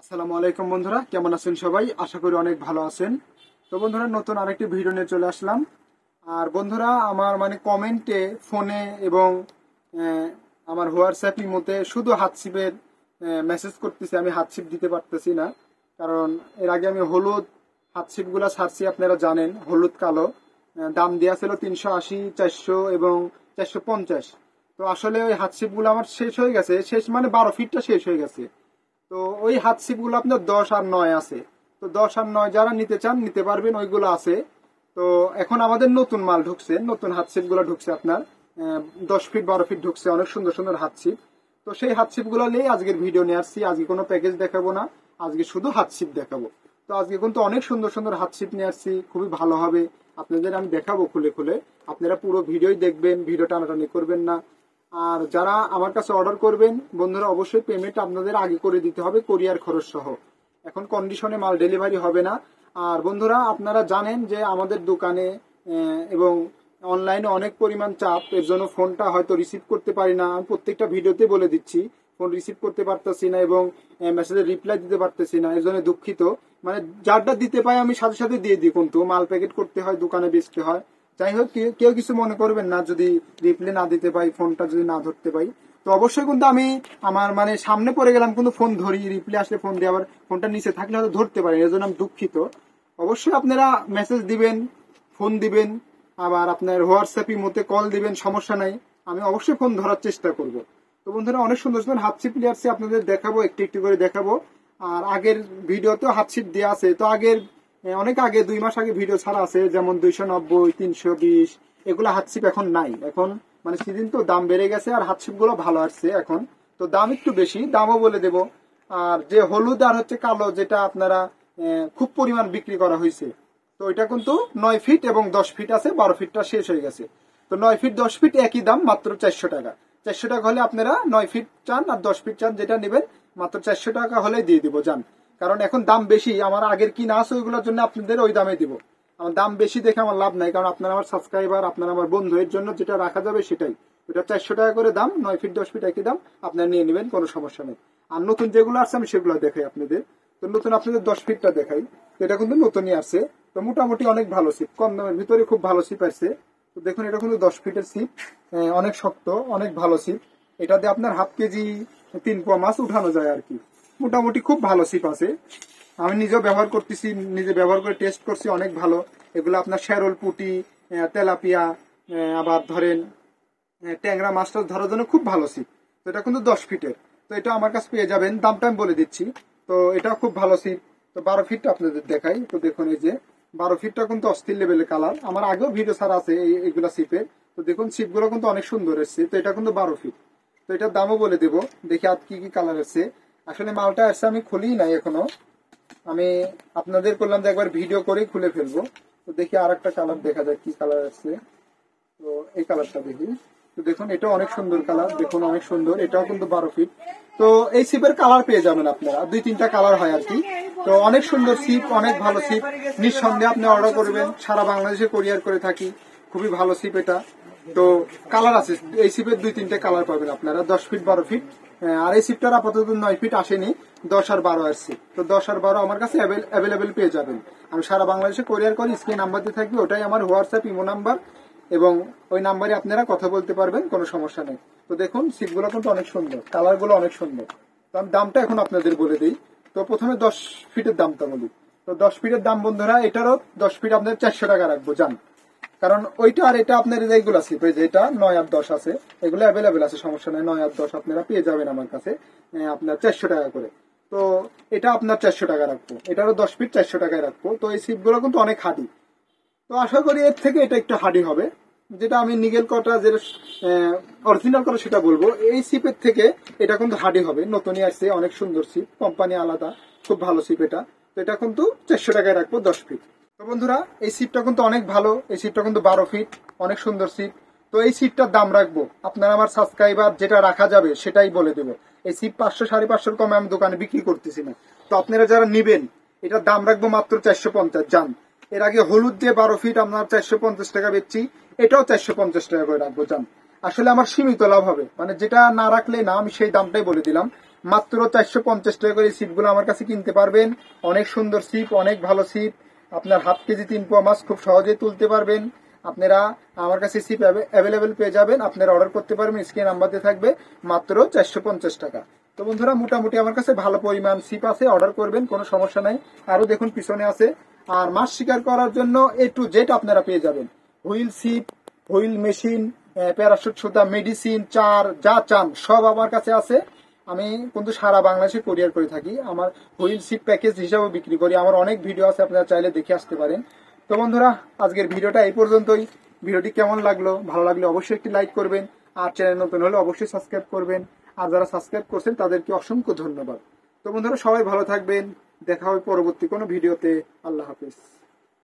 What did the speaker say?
আসসালামু আলাইকুম বন্ধুরা, কেমন আছেন সবাই? আশা করি অনেক ভালো আছেন। তো বন্ধুরা, নতুন আরেকটি ভিডিও নিয়ে চলে আসলাম। আর বন্ধুরা, আমার কমেন্টে, ফোনে এবং আমার হোয়াটসঅ্যাপ ইমোতে শুধু হাতছিপের মেসেজ করতেছি। আমি হাতছিপ দিতে পারতেছি না, কারণ এর আগে আমি হলুদ হাতছিপগুলো ছাড়ছি, আপনারা জানেন, হলুদ কালো। দাম দেওয়া ছিল 380, 400 এবং 450। তো আসলে ওই হাতছিপগুলো আমার শেষ হয়ে গেছে, শেষ 12 ফিটটা শেষ হয়ে গেছে। তো ওই হাতছিপ গুলো আপনার 10 আর 9 আছে। তো 10 আর 9 যারা নিতে চান নিতে পারবেন, ওইগুলো আছে। তো এখন আমাদের নতুন মাল ঢুকছে, নতুন হাতছিপ গুলো ঢুকছে আপনার 10 ফিট 12 ফিট ঢুকছে, অনেক সুন্দর সুন্দর হাতছিপ। তো সেই হাতছিপ গুলো নিয়ে আজকের ভিডিও নিয়ে আসছি। আজকে কোনো প্যাকেজ দেখাবো না, আজকে শুধু হাতছিপ দেখাবো। তো আজকে কিন্তু অনেক সুন্দর সুন্দর হাতছিপ নিয়ে আসছি, খুবই ভালো হবে। আপনাদের আমি দেখাবো খুলে খুলে, আপনারা পুরো ভিডিওই দেখবেন, ভিডিও টানাটানি করবেন না। আর যারা আমার কাছে অর্ডার করবেন বন্ধুরা, অবশ্যই পেমেন্ট আপনাদের আগে করে দিতে হবে, কোরিয়ার খরচ সহ। এখন কন্ডিশনে মাল ডেলিভারি হবে না। আর বন্ধুরা, আপনারা জানেন যে আমাদের দোকানে এবং অনলাইনে অনেক পরিমাণ চাপ, এর জন্য ফোনটা হয়তো রিসিভ করতে পারি না। আমি প্রত্যেকটা ভিডিওতে বলে দিচ্ছি, ফোন রিসিভ করতে পারতেছি না এবং মেসেজের রিপ্লাই দিতে পারতেছি না, এর জন্য দুঃখিত। যারটা দিতে পাই আমি সাথে সাথে দিয়ে দিই, কিন্তু মাল প্যাকেট করতে হয়, দোকানে বেচতে হয়। যাই হোক, কেউ কিছু মনে করবেন না যদি রিপ্লাই না দিতে পাই, ফোনটা যদি না ধরতে পাই। তো অবশ্যই কিন্তু আমি আমার সামনে পড়ে গেলাম, কিন্তু ফোন ধরি, রিপ্লাই আসলে ফোন দিয়ে, আবার ফোনটা নিচে থাকলে হয়তো ধরতে পারি, এর জন্য আমি দুঃখিত। অবশ্যই আপনারা মেসেজ দিবেন, ফোন দিবেন, আবার আপনার হোয়াটসঅ্যাপের মধ্যে কল দিবেন, সমস্যা নাই, আমি অবশ্যই ফোন ধরার চেষ্টা করব। তো বন্ধুরা, অনেক সুন্দর সুন্দর হাতছিপ প্লেয়ারসি আপনাদের দেখাবো, একটু একটু করে দেখাবো। আর আগের ভিডিওতেও হাতছিপ দেওয়া আছে। তো অনেক আগে 2 মাস আগে ভিডিও ছাড়া আছে, যেমন 290, 320, এগুলো হাতছিপ এখন নাই। এখন সিজন তো দাম বেড়ে গেছে, আর হাতছিপ গুলো ভালো আসছে এখন। তো দাম একটু বেশি, দামও বলে দেব। আর যে হলুদ আর হচ্ছে কালো, যেটা আপনারা খুব পরিমাণ বিক্রি করা হয়েছে, তো এটা কিন্তু 9 ফিট এবং 10 ফিট আছে, 12 ফিটটা শেষ হয়ে গেছে। তো 9 ফিট 10 ফিট একই দাম, মাত্র 400 টাকা। 400 টাকা হলে আপনারা 9 ফিট চান আর 10 ফিট চান, যেটা নেবেন মাত্র 400 টাকা হলে দিয়ে দিব যান। কারণ এখন দাম বেশি, আমার আগের কিনা আছে ওইগুলোর জন্য আপনাদের ওই দামে দিব। আমার দাম বেশি দেখে আমার লাভ নাই, কারণ আপনারা আমার সাবস্ক্রাইবার, আপনারা আমার বন্ধু, এর জন্য যেটা রাখা যাবে সেটাই। ওটা 400 টাকা করে দাম, 9 ফিট 10 ফিট একই দাম, আপনারা নিয়ে নেবেন, কোনো সমস্যা নেই। আর নতুন যেগুলো আছে আমি সেগুলো দেখাই আপনাদের। তো নতুন আপনাদের 10 ফিটটা দেখাই। এটা কিন্তু নতুনই আছে। তো মোটামুটি অনেক ভালো সিপ, কম দামের ভিতরে খুব ভালো সিপ আছে। তো দেখুন, এটা কিন্তু 10 ফিটের সিপ, অনেক শক্ত, অনেক ভালো সিপ। এটা দিয়ে আপনার হাফ কেজি 3 পোয়া মাছ উঠানো যায় আর কি। মোটামুটি খুব ভালো সিপ আছে, আমি নিজেও ব্যবহার করতেছি, নিজে ব্যবহার করে টেস্ট করছি, অনেক ভালো। এগুলো আপনার শ্যারল, পুঁটি, তেলাপিয়া, আবার ধরেন ট্যাংরা মাছটা ধরার জন্য খুব ভালো সিপ। তো এটা কিন্তু 10 ফিটের। তো এটা আমার কাছে পেয়ে যাবেন, দামটা আমি বলে দিচ্ছি। তো এটা খুব ভালো সিপ। তো 12 ফিটটা আপনাদের দেখাই। তো দেখুন, এই যে 12 ফিটটা কিন্তু অস্থির লেভেলের কালার, আমার আগেও ভিডিও ছাড়া আছে এইগুলা সিপের। তো দেখুন, সিপগুলো কিন্তু অনেক সুন্দর এসছে। তো এটা কিন্তু 12 ফিট। তো এটার দামও বলে দেবো, দেখি আর কি কি কালার এসছে। আসলে মালটা আসছে আমি খুলি নাই এখনো, আমি আপনাদের করলাম যে একবার ভিডিও করেই খুলে ফেলবো। তো দেখি আর একটা কালার দেখা যায়, কি কালার আসছে। তো এই কালারটা দেখি। তো দেখুন, এটা অনেক সুন্দর কালার, দেখুন অনেক সুন্দর, এটাও কিন্তু 12 ফিট। তো এই সিপের কালার পেয়ে যাবেন আপনারা, 2-3টা কালার হয় আর কি। তো অনেক সুন্দর সিপ, অনেক ভালো সিপ, নিঃসন্দেহে আপনি অর্ডার করবেন, সারা বাংলাদেশে কোরিয়ার করে থাকি, খুবই ভালো সিপ এটা। তো কালার আছে, এই সিপের 2-3টে কালার পাবেন আপনারা, 10 ফিট 12 ফিট। আর এই সিপটার আপাতত 9 ফিট আসেনি, 10 আর 12 আসছে। তো 10 আর 12 আমার কাছে অ্যাভেলেবেল পেয়ে যাবেন। আমি সারা বাংলাদেশে কোরিয়ার করি, স্ক্রিন নাম্বার দিয়ে থাকবে, ওটাই আমার হোয়াটসঅ্যাপ ইমো নাম্বার, এবং ওই নাম্বারে আপনারা কথা বলতে পারবেন, কোনো সমস্যা নেই। তো দেখুন, সিটগুলো কিন্তু অনেক সুন্দর, কালারগুলো অনেক সুন্দর। তো আমি দামটা এখন আপনাদের বলে দিই। তো প্রথমে 10 ফিটের দামটা বলি। তো 10 ফিটের দাম বন্ধুরা, এটারও 10 ফিট আপনাদের 400 টাকা রাখবো জান। কারণ ওইটা আর এটা আপনার এইগুলো সিপ, এই যে এটা 9 আর 10 আছে, এগুলো অ্যাভেলেবেল আছে, সমস্যা নেই। 9 আর 10 আপনারা পেয়ে যাবেন আমার কাছে, আপনার 400 টাকা করে। তো এটা আপনার 400 টাকা রাখবো, এটারও 10 ফিট 400 টাকায় রাখবো। তো এই সিপগুলো কিন্তু অনেক হার্ডি। তো আশা করি এর থেকে এটা একটু হার্ডি হবে, যেটা আমি নিগেল কটা যেটা অরিজিনাল করা সেটা বলবো। এই সিপের থেকে এটা কিন্তু হার্ডি হবে, নতুনই আসছে, অনেক সুন্দর সিপ, কোম্পানি আলাদা, খুব ভালো সিপ এটা। তো এটা কিন্তু 400 টাকায় রাখবো, 10 ফিট। তো বন্ধুরা, এই সিপটা কিন্তু অনেক ভালো, এই সিপটা কিন্তু 12 ফিট, অনেক সুন্দর সিপ। তো এই সিপটার দাম রাখবো, আপনারা আমার সাবস্ক্রাইবার যেটা রাখা যাবে সেটাই বলে দেবো। এই সিপ 500-550 কমে আমি দোকানে বিক্রি করতেছি না। তো আপনারা যারা নিবেন, এটার দাম রাখবো মাত্র 450 জান। এর আগে হলুদ দিয়ে 12 ফিট আপনার 450 টাকা বেচছি, এটাও 450 টাকা করে রাখবো জান। আসলে আমার সীমিত লাভ হবে, যেটা না রাখলে না, আমি সেই দামটাই বলে দিলাম। মাত্র 450 টাকা করে এই সিপগুলো আমার কাছে কিনতে পারবেন। অনেক সুন্দর সিপ, অনেক ভালো সিপ। আপনার হাফ কেজি 3 পোয়া মাছ খুব সহজেই তুলতে পারবেন। আপনারা আমার কাছে সিপ অ্যাভেলেবেল পেয়ে যাবেন। আপনারা অর্ডার করতে পারবেন, স্ক্রিনে নাম্বার দিয়ে থাকবে। মাত্র 450 টাকা। তো বন্ধুরা মোটামুটি আমার কাছে ভালো পরিমাণ সিপ আছে, অর্ডার করবেন, কোনো সমস্যা নাই। আরো দেখুন পিছনে আছে। আর মাছ শিকার করার জন্য A to Z আপনারা পেয়ে যাবেন। Wheel sheep, wheel machine, parachute সুতা, মেডিসিন, চার, যা চান সব আমার কাছে আছে। আমি কিন্তু সারা বাংলাদেশে কুরিয়ার করে থাকি। আমার হুইল সিপ প্যাকেজ হিসাবে বিক্রি করি। আমার অনেক ভিডিও আছে, আপনারা চাইলে দেখে আসতে পারেন। তো বন্ধুরা আজকের ভিডিওটা এই পর্যন্তই। ভিডিওটি কেমন লাগলো, ভালো লাগলে অবশ্যই একটি লাইক করবেন। আর চ্যানেল নতুন হলে অবশ্যই সাবস্ক্রাইব করবেন। আর যারা সাবস্ক্রাইব করছেন তাদেরকে অসংখ্য ধন্যবাদ। তো বন্ধুরা সবাই ভালো থাকবেন। দেখা হবে পরবর্তী কোনো ভিডিওতে। আল্লাহ হাফেজ।